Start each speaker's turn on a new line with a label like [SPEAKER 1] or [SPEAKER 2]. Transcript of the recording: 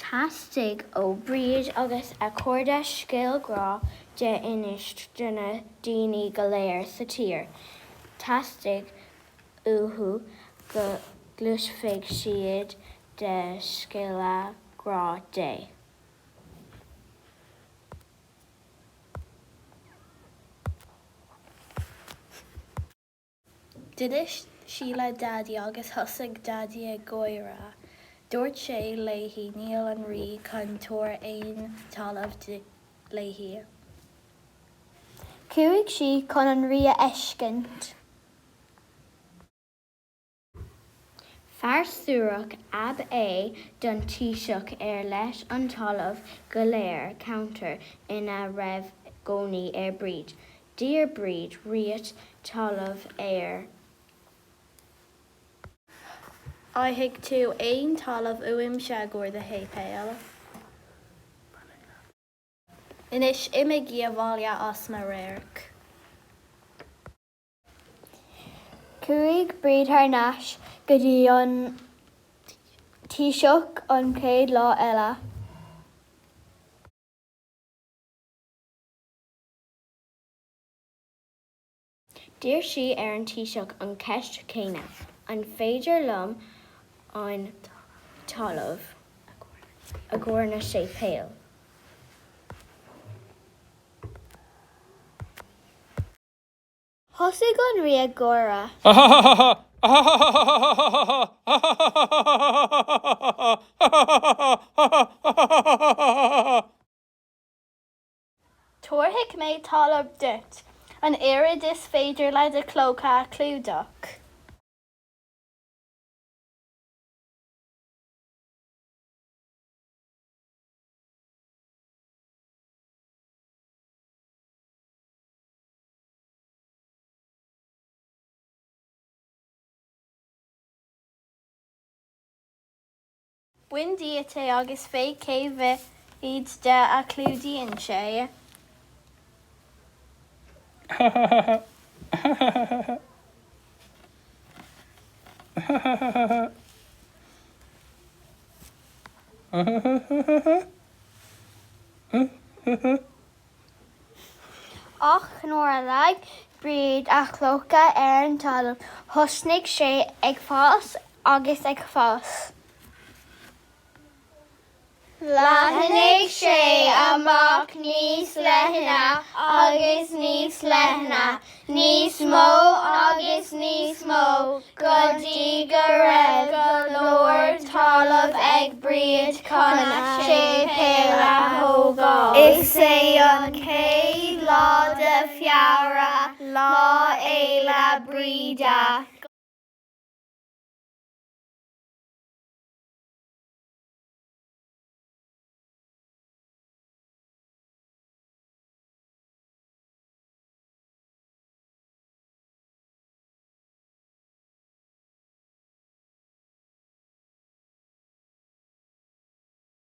[SPEAKER 1] Tastig ó bríd agus a chuirde scéalgrá de inis duna daoine go léir sa tír. Tastig uathu go gluaiseadh siad de scéalgrá dé.
[SPEAKER 2] D'fhinis sí le daddy agus thosaigh daddy a gcóire. Dúirt sé léi níl an rí chun tóir aon talamh léi.
[SPEAKER 3] Cuaigh sí chun an rí a eiscint.
[SPEAKER 1] Farsúradh ab é don taoiseach leis an talamh go léir counter ina raibh gcónaí bríd. Dír bríd riat talamh
[SPEAKER 2] Aigh tú aon talamh uaimse gur de hépéal. Inis imigh gníomháile as na réirc.
[SPEAKER 3] Cuaigh bríd thar náis go dtí an taoiseach an chéad lá eile.
[SPEAKER 1] Dír sí an taoiseach an ceist céine, an féidir liom an talamh a gcóranna sé péal.
[SPEAKER 3] Thosaigh an rí a gcóire. Tuairfidh mé talamh duit, an éiread is féidir le de clóca clúdach. Buin díota agus féad céimh iad de a clúdaíonn sé. Ach nuair a leag bríd a chlóca an talamh, thusnaigh sé ag fás agus ag fás. Leathanigh sé amach níos leithne agus níos leithne, níos mó agus níos mó, go dtí go raibh go leor talamh ag bríd Conas sé péal a thógáil. Is é an céad lá de fiabhra lá éile bríde.